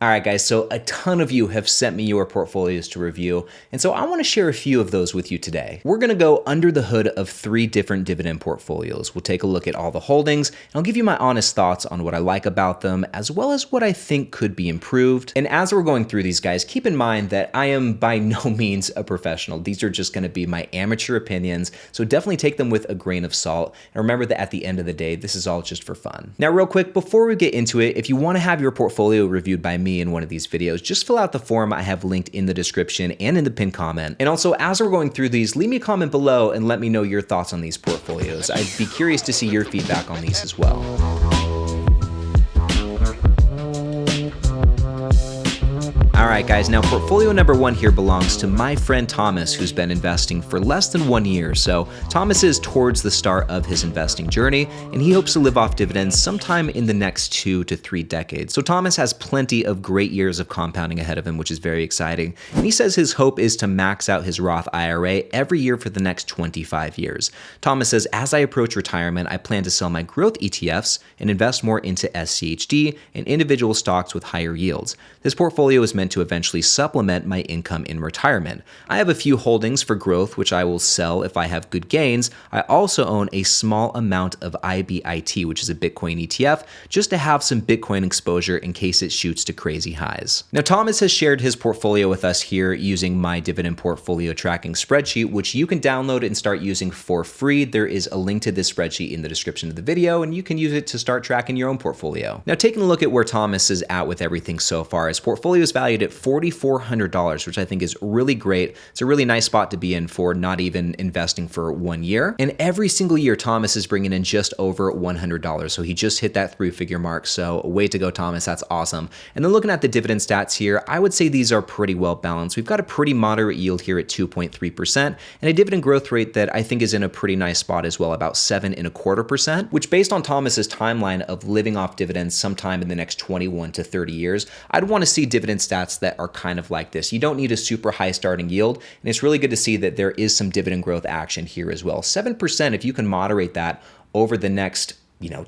All right, guys, so a ton of you have sent me your portfolios to review, and so I want to share a few of those with you today. We're going to go under the hood of 3 different dividend portfolios. We'll take a look at all the holdings, and I'll give you my honest thoughts on what I like about them, as well as what I think could be improved. And as we're going through these, guys, keep in mind that I am by no means a professional. These are just going to be my amateur opinions, so definitely take them with a grain of salt. And remember that at the end of the day, this is all just for fun. Now, real quick, before we get into it, if you want to have your portfolio reviewed by me in one of these videos, just fill out the form I have linked in the description and in the pinned comment. And also, as we're going through these, leave me a comment below and let me know your thoughts on these portfolios. I'd be curious to see your feedback on these as well. All right, guys, now portfolio number 1 here belongs to my friend Thomas, who's been investing for less than 1 year. So Thomas is towards the start of his investing journey, and he hopes to live off dividends sometime in the next 2 to 3 decades. So Thomas has plenty of great years of compounding ahead of him, which is very exciting. And he says his hope is to max out his Roth IRA every year for the next 25 years. Thomas says, as I approach retirement, I plan to sell my growth ETFs and invest more into SCHD and individual stocks with higher yields. This portfolio is meant to eventually supplement my income in retirement. I have a few holdings for growth, which I will sell if I have good gains. I also own a small amount of IBIT, which is a Bitcoin ETF, just to have some Bitcoin exposure in case it shoots to crazy highs. Now, Thomas has shared his portfolio with us here using my dividend portfolio tracking spreadsheet, which you can download and start using for free. There is a link to this spreadsheet in the description of the video, and you can use it to start tracking your own portfolio. Now, taking a look at where Thomas is at with everything so far, his portfolio is valued at $4,400, which I think is really great. It's a really nice spot to be in for not even investing for 1 year. And every single year, Thomas is bringing in just over $100. So he just hit that 3-figure mark. So way to go, Thomas. That's awesome. And then looking at the dividend stats here, I would say these are pretty well balanced. We've got a pretty moderate yield here at 2.3% and a dividend growth rate that I think is in a pretty nice spot as well, about 7.25%, which based on Thomas's timeline of living off dividends sometime in the next 21 to 30 years, I'd want to see dividend stats that are kind of like this. You don't need a super high starting yield, and it's really good to see that there is some dividend growth action here as well. 7%, if you can moderate that over the next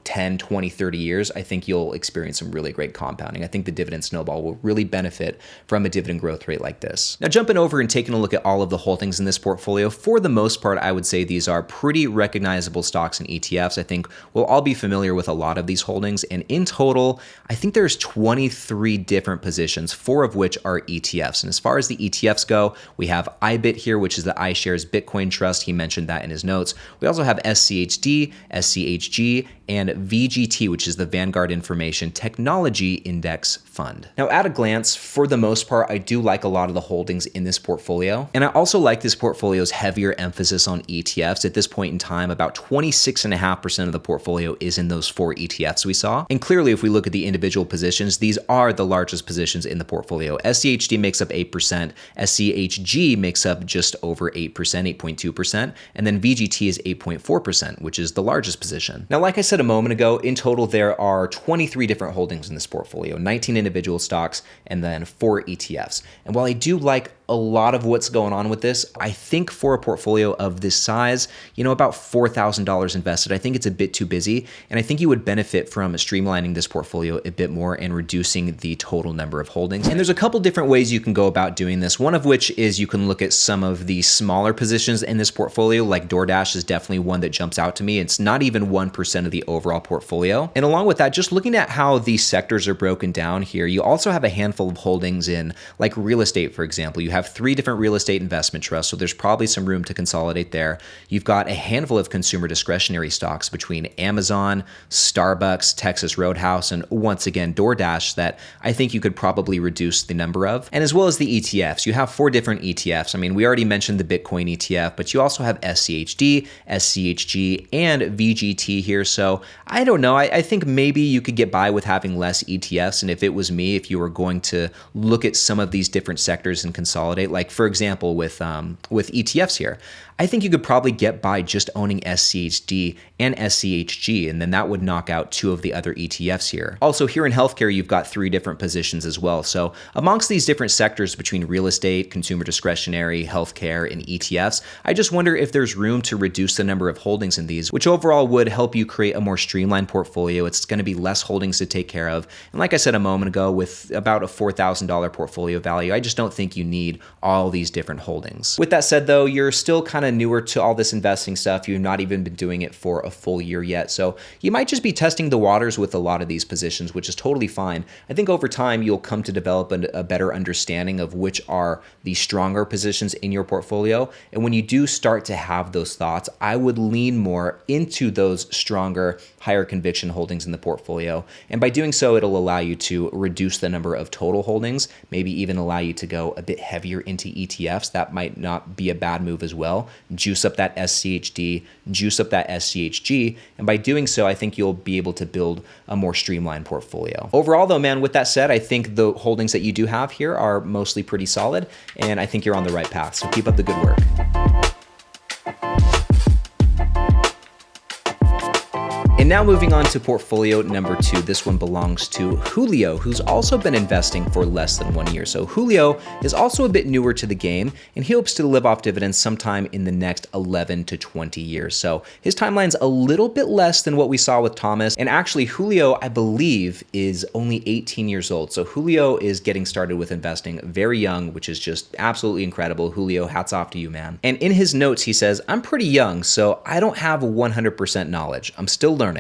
10, 20, 30 years, I think you'll experience some really great compounding. I think the dividend snowball will really benefit from a dividend growth rate like this. Now, jumping over and taking a look at all of the holdings in this portfolio, for the most part, I would say these are pretty recognizable stocks and ETFs. I think we'll all be familiar with a lot of these holdings. And in total, I think there's 23 different positions, 4 of which are ETFs. And as far as the ETFs go, we have IBIT here, which is the iShares Bitcoin Trust. He mentioned that in his notes. We also have SCHD, SCHG, and VGT, which is the Vanguard Information Technology Index Fund. Now, at a glance, for the most part, I do like a lot of the holdings in this portfolio. And I also like this portfolio's heavier emphasis on ETFs. At this point in time, about 26.5% of the portfolio is in those 4 ETFs we saw. And clearly, if we look at the individual positions, these are the largest positions in the portfolio. SCHD makes up 8%, SCHG makes up just over 8%, 8.2%, and then VGT is 8.4%, which is the largest position. Now, like I said a moment ago, in total, there are 23 different holdings in this portfolio, 19 individual stocks, and then 4 ETFs. And while I do like a lot of what's going on with this, I think for a portfolio of this size, about $4,000 invested, I think it's a bit too busy. And I think you would benefit from streamlining this portfolio a bit more and reducing the total number of holdings. And there's a couple different ways you can go about doing this. One of which is you can look at some of the smaller positions in this portfolio, like DoorDash is definitely one that jumps out to me. It's not even 1% of the overall portfolio. And along with that, just looking at how these sectors are broken down here, you also have a handful of holdings in like real estate, for example. You have 3 different real estate investment trusts, so there's probably some room to consolidate there. You've got a handful of consumer discretionary stocks between Amazon, Starbucks, Texas Roadhouse, and once again, DoorDash that I think you could probably reduce the number of. And as well as the ETFs, you have 4 different ETFs. I mean, we already mentioned the Bitcoin ETF, but you also have SCHD, SCHG, and VGT here. So I don't know. I think maybe you could get by with having less ETFs. And if it was me, if you were going to look at some of these different sectors and consolidate, like for example, with ETFs here, I think you could probably get by just owning SCHD and SCHG, and then that would knock out 2 of the other ETFs here. Also, here in healthcare, you've got 3 different positions as well. So amongst these different sectors between real estate, consumer discretionary, healthcare, and ETFs, I just wonder if there's room to reduce the number of holdings in these, which overall would help you create a more streamlined portfolio. It's going to be less holdings to take care of. And like I said a moment ago, with about a $4,000 portfolio value, I just don't think you need all these different holdings. With that said though, you're still kind of newer to all this investing stuff. You've not even been doing it for a full year yet. So you might just be testing the waters with a lot of these positions, which is totally fine. I think over time, you'll come to develop a better understanding of which are the stronger positions in your portfolio. And when you do start to have those thoughts, I would lean more into those stronger, higher conviction holdings in the portfolio. And by doing so, it'll allow you to reduce the number of total holdings, maybe even allow you to go a bit heavier into ETFs. That might not be a bad move as well. Juice up that SCHD, juice up that SCHG. And by doing so, I think you'll be able to build a more streamlined portfolio. Overall though, man, with that said, I think the holdings that you do have here are mostly pretty solid, and I think you're on the right path. So keep up the good work. And now moving on to portfolio number 2, this one belongs to Julio, who's also been investing for less than 1 year. So Julio is also a bit newer to the game, and he hopes to live off dividends sometime in the next 11 to 20 years. So his timeline's a little bit less than what we saw with Thomas. And actually Julio, I believe, is only 18 years old. So Julio is getting started with investing very young, which is just absolutely incredible. Julio, hats off to you, man. And in his notes, he says, "I'm pretty young, so I don't have 100% knowledge. I'm still learning.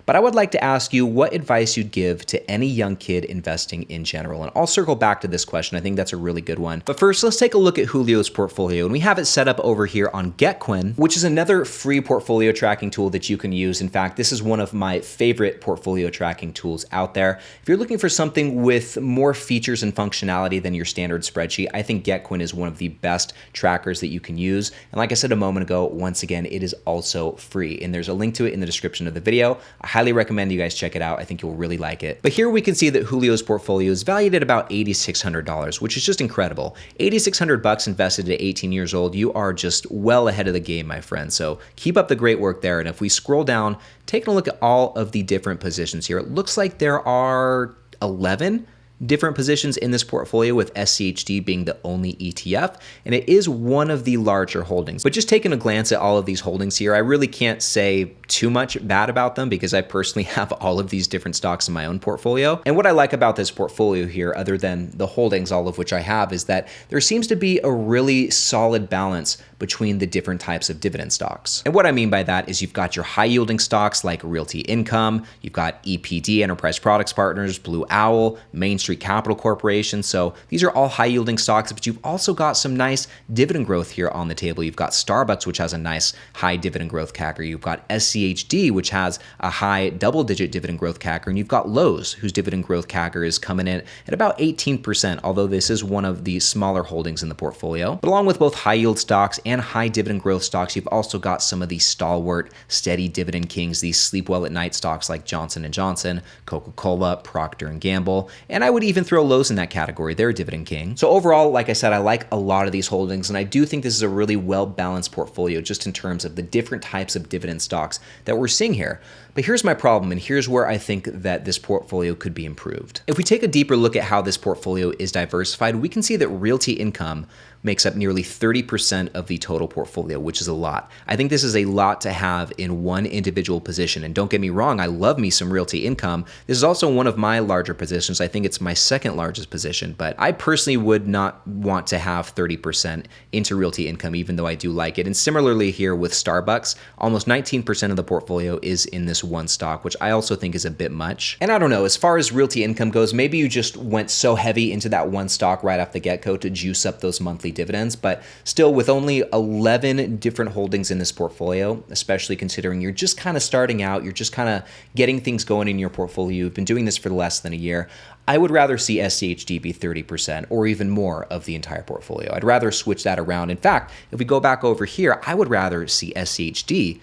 But I would like to ask you what advice you'd give to any young kid investing in general." And I'll circle back to this question. I think that's a really good one. But first, let's take a look at Julio's portfolio. And we have it set up over here on GetQuinn, which is another free portfolio tracking tool that you can use. In fact, this is one of my favorite portfolio tracking tools out there. If you're looking for something with more features and functionality than your standard spreadsheet, I think GetQuinn is one of the best trackers that you can use. And like I said a moment ago, once again, it is also free. And there's a link to it in the description of the video. I highly recommend you guys check it out. I think you'll really like it. But here we can see that Julio's portfolio is valued at about $8,600, which is just incredible. $8,600 invested at 18 years old. You are just well ahead of the game, my friend. So keep up the great work there. And if we scroll down, taking a look at all of the different positions here, it looks like there are 11 different positions in this portfolio, with SCHD being the only ETF, and it is one of the larger holdings. But just taking a glance at all of these holdings here, I really can't say too much bad about them because I personally have all of these different stocks in my own portfolio. And what I like about this portfolio here, other than the holdings, all of which I have, is that there seems to be a really solid balance between the different types of dividend stocks. And what I mean by that is you've got your high yielding stocks like Realty Income, you've got EPD, Enterprise Products Partners, Blue Owl, Main Street Capital Corporation. So these are all high yielding stocks, but you've also got some nice dividend growth here on the table. You've got Starbucks, which has a nice high dividend growth CAGR. You've got SCHD, which has a high double-digit dividend growth CAGR. And you've got Lowe's, whose dividend growth CAGR is coming in at about 18%, although this is one of the smaller holdings in the portfolio. But along with both high yield stocks and high dividend growth stocks, you've also got some of these stalwart, steady dividend kings, these sleep well at night stocks like Johnson & Johnson, Coca-Cola, Procter & Gamble, and I would even throw Lowe's in that category. They're a dividend king. So overall, like I said, I like a lot of these holdings, and I do think this is a really well-balanced portfolio just in terms of the different types of dividend stocks that we're seeing here. But here's my problem, and here's where I think that this portfolio could be improved. If we take a deeper look at how this portfolio is diversified, we can see that Realty Income makes up nearly 30% of the total portfolio, which is a lot. I think this is a lot to have in one individual position. And don't get me wrong, I love me some Realty Income. This is also one of my larger positions. I think it's my second largest position, but I personally would not want to have 30% into Realty Income, even though I do like it. And similarly here with Starbucks, almost 19% of the portfolio is in this one stock, which I also think is a bit much. And I don't know, as far as Realty Income goes, maybe you just went so heavy into that one stock right off the get-go to juice up those monthly dividends, but still with only 11 different holdings in this portfolio, especially considering you're just kind of starting out, you're just kind of getting things going in your portfolio, you've been doing this for less than a year, I would rather see SCHD be 30% or even more of the entire portfolio. I'd rather switch that around. In fact, if we go back over here, I would rather see SCHD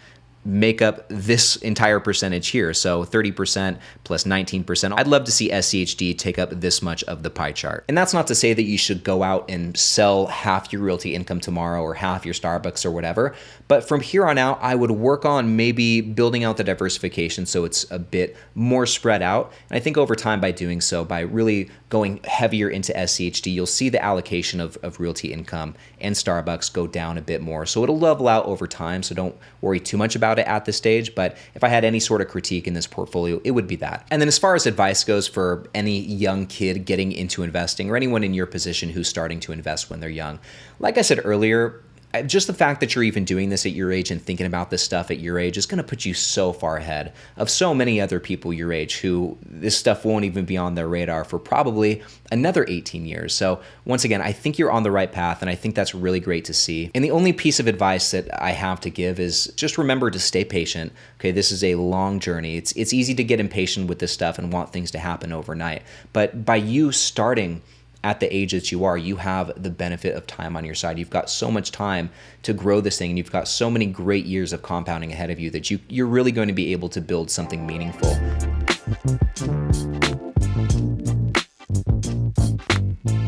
make up this entire percentage here. So 30% plus 19%. I'd love to see SCHD take up this much of the pie chart. And that's not to say that you should go out and sell half your realty income tomorrow or half your Starbucks or whatever. But from here on out, I would work on maybe building out the diversification so it's a bit more spread out. And I think over time by doing so, by really going heavier into SCHD, you'll see the allocation of realty income and Starbucks go down a bit more. So it'll level out over time, so don't worry too much about it at this stage. But if I had any sort of critique in this portfolio, it would be that. And then as far as advice goes for any young kid getting into investing or anyone in your position who's starting to invest when they're young, like I said earlier, just the fact that you're even doing this at your age and thinking about this stuff at your age is going to put you so far ahead of so many other people your age who this stuff won't even be on their radar for probably another 18 years. So once again, I think you're on the right path, and I think that's really great to see. And the only piece of advice that I have to give is just remember to stay patient. Okay, this is a long journey. It's easy to get impatient with this stuff and want things to happen overnight. But by you starting at the age that you are, you have the benefit of time on your side. You've got so much time to grow this thing, and you've got so many great years of compounding ahead of you that you're really going to be able to build something meaningful.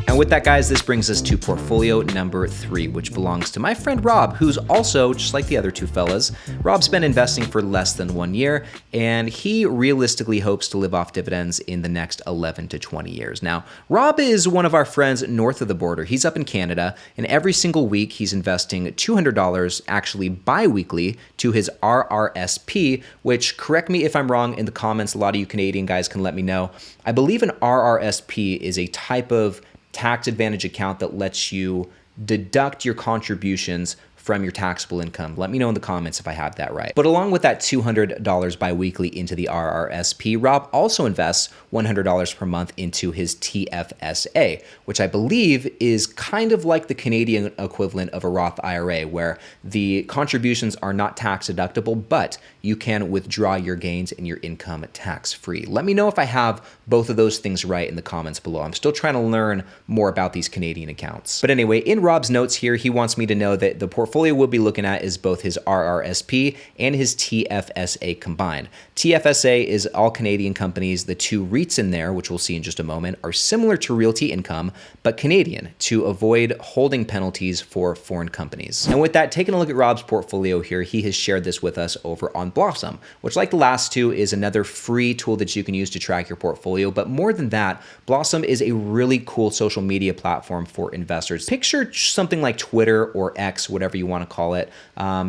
And with that, guys, this brings us to portfolio number 3, which belongs to my friend Rob, who's also, just like the other two fellas, Rob's been investing for less than 1 year, and he realistically hopes to live off dividends in the next 11 to 20 years. Now, Rob is one of our friends north of the border. He's up in Canada, and every single week he's investing $200, actually bi-weekly, to his RRSP, which, correct me if I'm wrong in the comments, a lot of you Canadian guys can let me know. I believe an RRSP is a type of tax advantage account that lets you deduct your contributions from your taxable income. Let me know in the comments if I have that right. But along with that $200 bi-weekly into the RRSP, Rob also invests $100 per month into his TFSA, which I believe is kind of like the Canadian equivalent of a Roth IRA, where the contributions are not tax deductible, but you can withdraw your gains and your income tax-free. Let me know if I have both of those things right in the comments below. I'm still trying to learn more about these Canadian accounts. But anyway, in Rob's notes here, he wants me to know that the portfolio we'll be looking at is both his RRSP and his TFSA combined. TFSA is all Canadian companies. The two REITs in there, which we'll see in just a moment, are similar to Realty Income, but Canadian, to avoid holding penalties for foreign companies. And with that, taking a look at Rob's portfolio here, he has shared this with us over on Blossom, which, like the last two, is another free tool that you can use to track your portfolio. But more than that, Blossom is a really cool social media platform for investors. Picture something like Twitter or X, whatever you want to call it,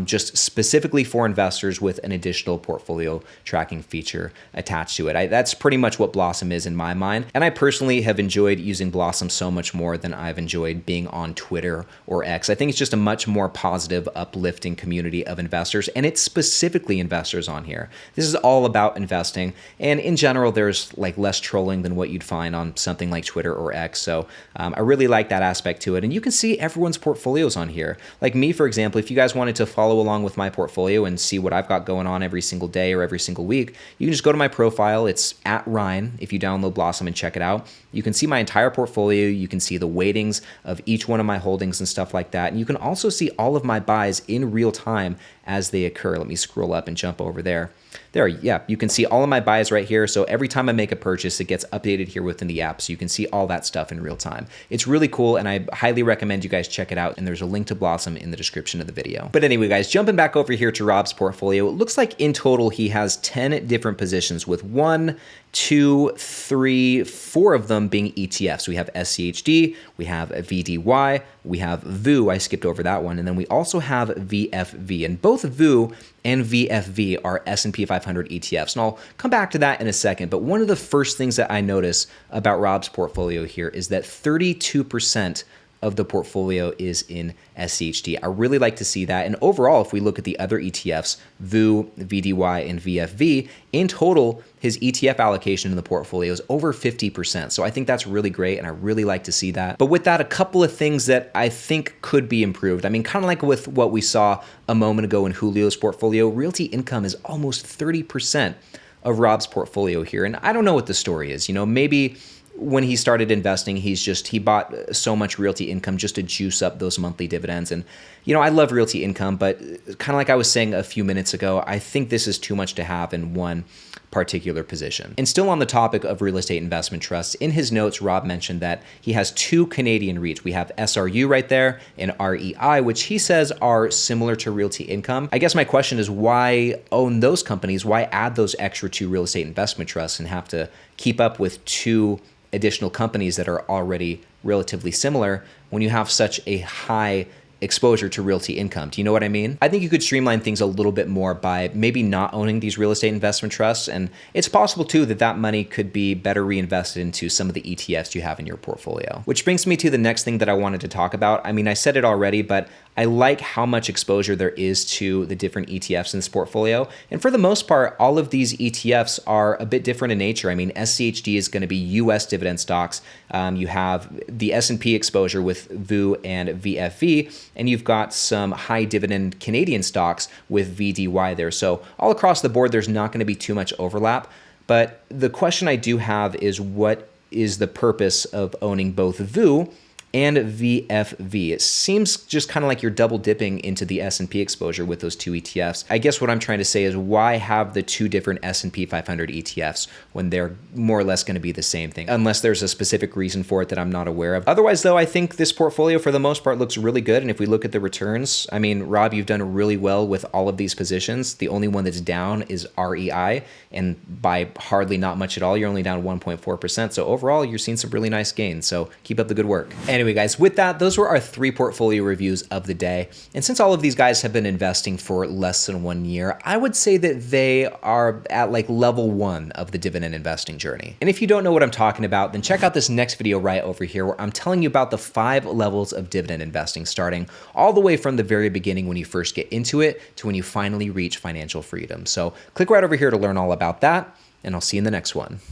just specifically for investors with an additional portfolio tracking feature attached to it. That's pretty much what Blossom is in my mind. And I personally have enjoyed using Blossom so much more than I've enjoyed being on Twitter or X. I think it's just a much more positive, uplifting community of investors, and it's specifically investors on here. This is all about investing, and in general, there's like less trolling than what you'd find on something like Twitter or X. So I really like that aspect to it, and you can see everyone's portfolios on here. Like me, for example, if you guys wanted to follow along with my portfolio and see what I've got going on every single day or every single week, you can just go to my profile. It's at Ryne. If you download Blossom and check it out, you can see my entire portfolio. You can see the weightings of each one of my holdings and stuff like that. And you can also see all of my buys in real time as they occur. Let me scroll up and jump over there. There, yeah, you can see all of my buys right here. So every time I make a purchase, it gets updated here within the app. So you can see all that stuff in real time. It's really cool, and I highly recommend you guys check it out. And there's a link to Blossom in the description of the video. But anyway, guys, jumping back over here to Rob's portfolio, it looks like in total he has 10 different positions, with 1, 2, 3, 4 of them being ETFs. We have SCHD, we have VDY, we have VU, I skipped over that one, and then we also have VFV. And both VU and VFV are S&P 500 ETFs. And I'll come back to that in a second, but one of the first things that I notice about Rob's portfolio here is that 32% of the portfolio is in SCHD. I really like to see that. And overall, if we look at the other ETFs, VU, VDY, and VFV, in total, his ETF allocation in the portfolio is over 50%. So I think that's really great, and I really like to see that. But with that, a couple of things that I think could be improved. I mean, kind of like with what we saw a moment ago in Julio's portfolio, Realty Income is almost 30% of Rob's portfolio here. And I don't know what the story is. You know, maybe when he started investing, he bought so much realty income just to juice up those monthly dividends. And, I love realty income, but kind of like I was saying a few minutes ago, I think this is too much to have in one particular position. And still on the topic of real estate investment trusts, in his notes, Rob mentioned that he has 2 Canadian REITs. We have SRU right there and REI, which he says are similar to realty income. I guess my question is, why own those companies? Why add those extra 2 real estate investment trusts and have to keep up with 2 additional companies that are already relatively similar when you have such a high exposure to realty income? Do you know what I mean? I think you could streamline things a little bit more by maybe not owning these real estate investment trusts. And it's possible too that money could be better reinvested into some of the ETFs you have in your portfolio. Which brings me to the next thing that I wanted to talk about. I mean, I said it already, but I like how much exposure there is to the different ETFs in this portfolio. And for the most part, all of these ETFs are a bit different in nature. I mean, SCHD is going to be US dividend stocks. You have the S&P exposure with VU and VFV, and you've got some high dividend Canadian stocks with VDY there. So all across the board, there's not going to be too much overlap. But the question I do have is, what is the purpose of owning both VU and VFV? It seems just kind of like you're double dipping into the S&P exposure with those 2 ETFs. I guess what I'm trying to say is, why have the 2 different S&P 500 ETFs when they're more or less going to be the same thing? Unless there's a specific reason for it that I'm not aware of. Otherwise, though, I think this portfolio for the most part looks really good. And if we look at the returns, I mean, Rob, you've done really well with all of these positions. The only one that's down is REI, and by hardly not much at all, you're only down 1.4%. So overall, you're seeing some really nice gains. So keep up the good work. Anyway, guys, with that, those were our 3 portfolio reviews of the day. And since all of these guys have been investing for less than 1 year, I would say that they are at like level 1 of the dividend investing journey. And if you don't know what I'm talking about, then check out this next video right over here, where I'm telling you about the 5 levels of dividend investing, starting all the way from the very beginning when you first get into it to when you finally reach financial freedom. So click right over here to learn all about that, and I'll see you in the next one.